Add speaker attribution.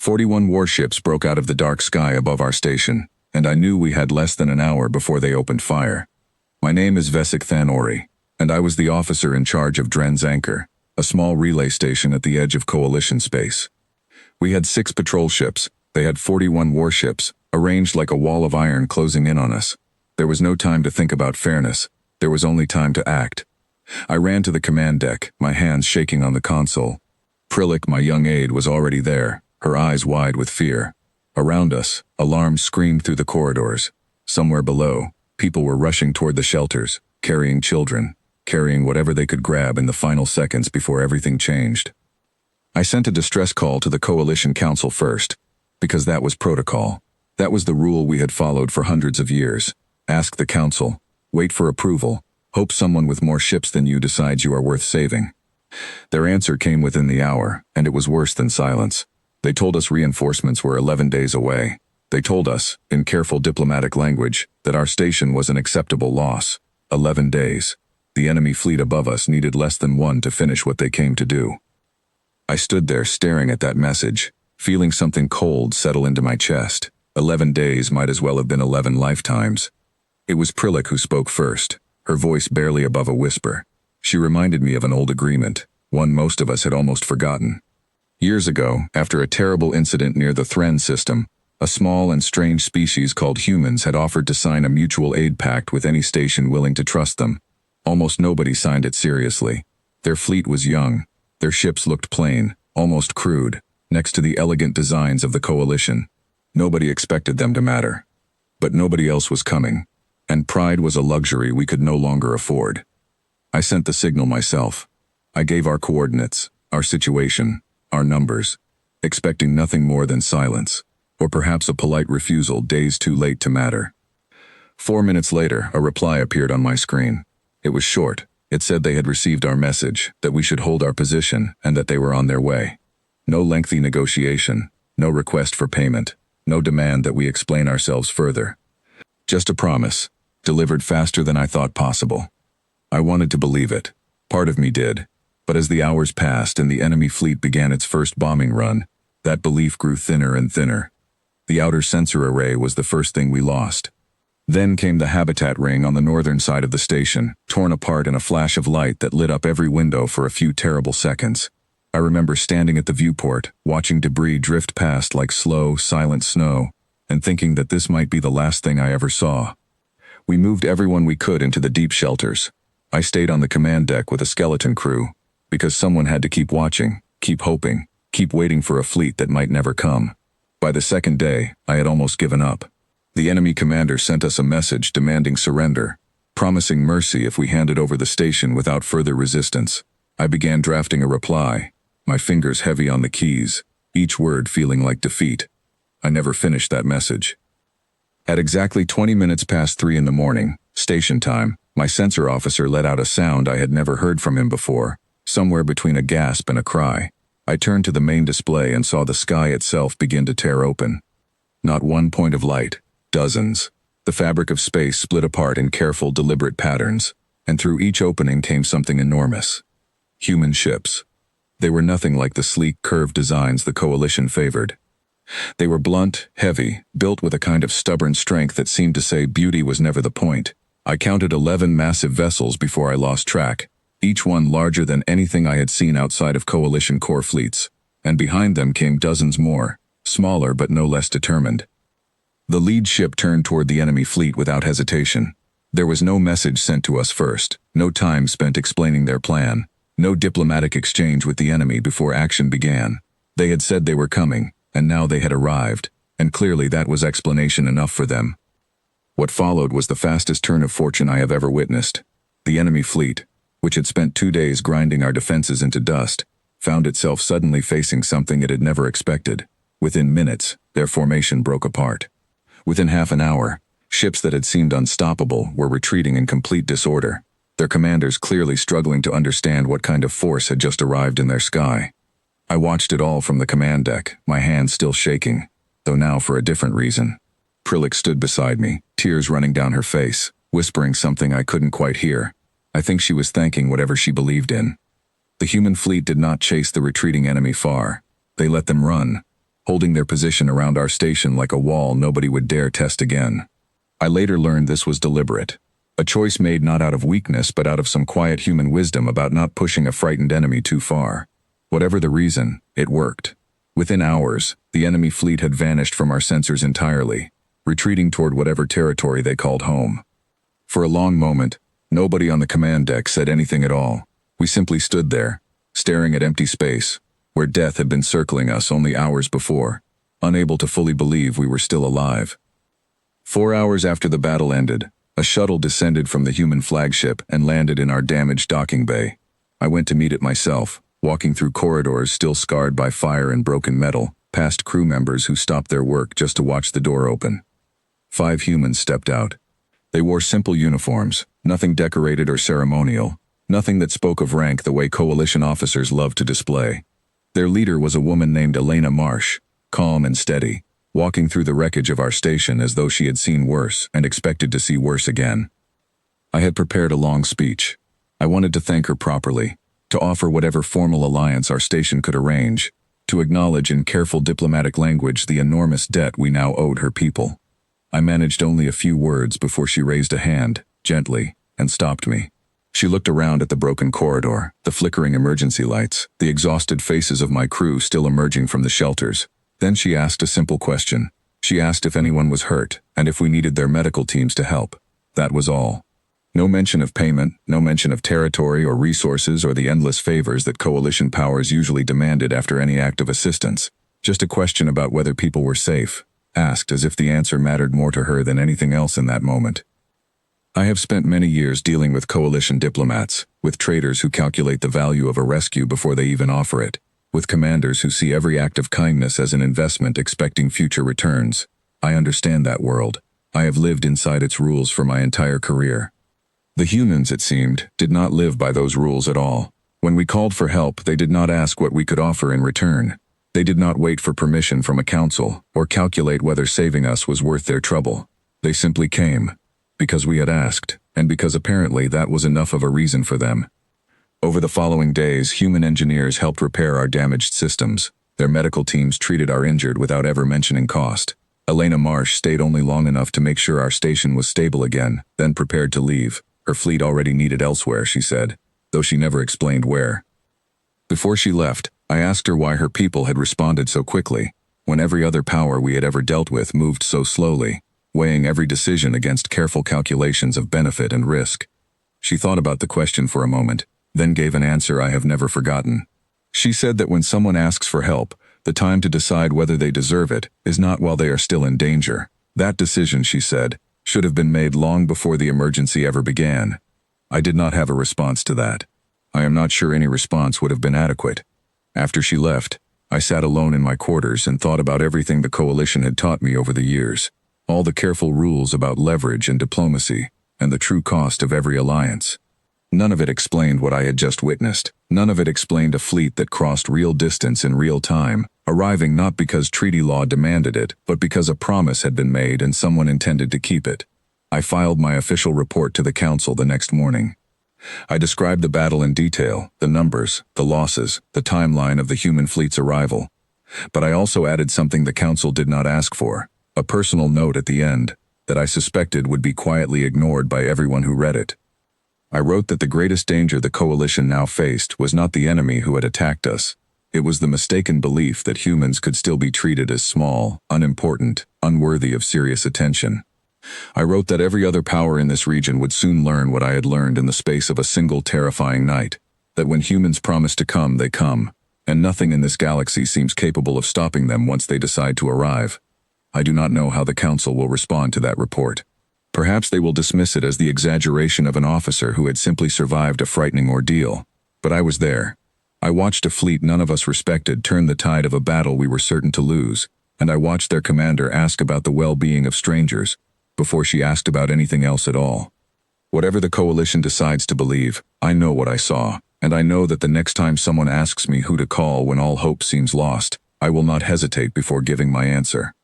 Speaker 1: 41 warships broke out of the dark sky above our station, and I knew we had less than an hour before they opened fire. My name is Vesik Thanori, and I was the officer in charge of Dren's Anchor, a small relay station at the edge of Coalition space. We had 6 patrol ships. They had 41 warships, arranged like a wall of iron closing in on us. There was no time to think about fairness. There was only time to act. I ran to the command deck, my hands shaking on the console. Prilik, my young aide, was already there, her eyes wide with fear. Around us, alarms screamed through the corridors. Somewhere below, people were rushing toward the shelters, carrying children, carrying whatever they could grab in the final seconds before everything changed. I sent a distress call to the Coalition Council first, because that was protocol. That was the rule we had followed for hundreds of years. Ask the Council, wait for approval, hope someone with more ships than you decides you are worth saving. Their answer came within the hour, and it was worse than silence. They told us reinforcements were 11 days away. They told us, in careful diplomatic language, that our station was an acceptable loss. 11 days. The enemy fleet above us needed less than 1 to finish what they came to do. I stood there staring at that message, feeling something cold settle into my chest. 11 days might as well have been 11 lifetimes. It was Prilik who spoke first, her voice barely above a whisper. She reminded me of an old agreement, one most of us had almost forgotten. Years ago, after a terrible incident near the Thren system, a small and strange species called humans had offered to sign a mutual aid pact with any station willing to trust them. Almost nobody signed it seriously. Their fleet was young. Their ships looked plain, almost crude, next to the elegant designs of the Coalition. Nobody expected them to matter. But nobody else was coming, and pride was a luxury we could no longer afford. I sent the signal myself. I gave our coordinates, our situation, our numbers, expecting nothing more than silence, or perhaps a polite refusal days too late to matter. 4 minutes later, a reply appeared on my screen. It was short. It said they had received our message, that we should hold our position, and that they were on their way. No lengthy negotiation, no request for payment, no demand that we explain ourselves further. Just a promise, delivered faster than I thought possible. I wanted to believe it. Part of me did. But as the hours passed and the enemy fleet began its first bombing run, that belief grew thinner and thinner. The outer sensor array was the first thing we lost. Then came the habitat ring on the northern side of the station, torn apart in a flash of light that lit up every window for a few terrible seconds. I remember standing at the viewport, watching debris drift past like slow, silent snow, and thinking that this might be the last thing I ever saw. We moved everyone we could into the deep shelters. I stayed on the command deck with a skeleton crew, because someone had to keep watching, keep hoping, keep waiting for a fleet that might never come. By the second day, I had almost given up. The enemy commander sent us a message demanding surrender, promising mercy if we handed over the station without further resistance. I began drafting a reply, my fingers heavy on the keys, each word feeling like defeat. I never finished that message. At exactly 20 minutes past 3 in the morning, station time, my sensor officer let out a sound I had never heard from him before, somewhere between a gasp and a cry. I turned to the main display and saw the sky itself begin to tear open. Not one point of light, dozens. The fabric of space split apart in careful, deliberate patterns, and through each opening came something enormous. Human ships. They were nothing like the sleek, curved designs the Coalition favored. They were blunt, heavy, built with a kind of stubborn strength that seemed to say beauty was never the point. I counted 11 massive vessels before I lost track, each one larger than anything I had seen outside of Coalition core fleets, and behind them came dozens more, smaller but no less determined. The lead ship turned toward the enemy fleet without hesitation. There was no message sent to us first, no time spent explaining their plan, no diplomatic exchange with the enemy before action began. They had said they were coming, and now they had arrived, and clearly that was explanation enough for them. What followed was the fastest turn of fortune I have ever witnessed. The enemy fleet, which had spent 2 days grinding our defenses into dust, found itself suddenly facing something it had never expected. Within minutes, their formation broke apart. Within half an hour, ships that had seemed unstoppable were retreating in complete disorder, their commanders clearly struggling to understand what kind of force had just arrived in their sky. I watched it all from the command deck, my hands still shaking, though now for a different reason. Prilik stood beside me, tears running down her face, whispering something I couldn't quite hear. I think she was thanking whatever she believed in. The human fleet did not chase the retreating enemy far. They let them run. holding their position around our station like a wall nobody would dare test again. I later learned this was deliberate. A choice made not out of weakness but out of some quiet human wisdom about not pushing a frightened enemy too far. Whatever the reason, it worked. Within hours, the enemy fleet had vanished from our sensors entirely, retreating toward whatever territory they called home. For a long moment, nobody on the command deck said anything at all. We simply stood there, staring at empty space, where death had been circling us only hours before, unable to fully believe we were still alive. 4 hours after the battle ended, a shuttle descended from the human flagship and landed in our damaged docking bay. I went to meet it myself, walking through corridors still scarred by fire and broken metal, past crew members who stopped their work just to watch the door open. 5 humans stepped out. They wore simple uniforms, nothing decorated or ceremonial, nothing that spoke of rank the way coalition officers love to display. Their leader was a woman named Elena Marsh, calm and steady, walking through the wreckage of our station as though she had seen worse and expected to see worse again. I had prepared a long speech. I wanted to thank her properly, to offer whatever formal alliance our station could arrange, to acknowledge in careful diplomatic language the enormous debt we now owed her people. I managed only a few words before she raised a hand, gently, and stopped me. She looked around at the broken corridor, the flickering emergency lights, the exhausted faces of my crew still emerging from the shelters. Then she asked a simple question. She asked if anyone was hurt, and if we needed their medical teams to help. That was all. No mention of payment, no mention of territory or resources or the endless favors that coalition powers usually demanded after any act of assistance. Just a question about whether people were safe, asked as if the answer mattered more to her than anything else in that moment. I have spent many years dealing with coalition diplomats, with traders who calculate the value of a rescue before they even offer it, with commanders who see every act of kindness as an investment expecting future returns. I understand that world. I have lived inside its rules for my entire career. The humans, it seemed, did not live by those rules at all. When we called for help, they did not ask what we could offer in return. They did not wait for permission from a council, or calculate whether saving us was worth their trouble. They simply came, because we had asked, and because apparently that was enough of a reason for them. Over the following days, human engineers helped repair our damaged systems. Their medical teams treated our injured without ever mentioning cost. Elena Marsh stayed only long enough to make sure our station was stable again, then prepared to leave. Her fleet already needed elsewhere, she said, though she never explained where. Before she left, I asked her why her people had responded so quickly, when every other power we had ever dealt with moved so slowly, weighing every decision against careful calculations of benefit and risk. She thought about the question for a moment, then gave an answer I have never forgotten. She said that when someone asks for help, the time to decide whether they deserve it is not while they are still in danger. That decision, she said, should have been made long before the emergency ever began. I did not have a response to that. I am not sure any response would have been adequate. After she left, I sat alone in my quarters and thought about everything the coalition had taught me over the years, all the careful rules about leverage and diplomacy, and the true cost of every alliance. None of it explained what I had just witnessed. None of it explained a fleet that crossed real distance in real time, arriving not because treaty law demanded it, but because a promise had been made and someone intended to keep it. I filed my official report to the council the next morning. I described the battle in detail, the numbers, the losses, the timeline of the human fleet's arrival. But I also added something the council did not ask for, a personal note at the end, that I suspected would be quietly ignored by everyone who read it. I wrote that the greatest danger the coalition now faced was not the enemy who had attacked us. It was the mistaken belief that humans could still be treated as small, unimportant, unworthy of serious attention. I wrote that every other power in this region would soon learn what I had learned in the space of a single terrifying night, that when humans promise to come, they come, and nothing in this galaxy seems capable of stopping them once they decide to arrive. I do not know how the council will respond to that report. Perhaps they will dismiss it as the exaggeration of an officer who had simply survived a frightening ordeal. But I was there. I watched a fleet none of us respected turn the tide of a battle we were certain to lose, and I watched their commander ask about the well-being of strangers, before she asked about anything else at all. Whatever the coalition decides to believe, I know what I saw, and I know that the next time someone asks me who to call when all hope seems lost, I will not hesitate before giving my answer.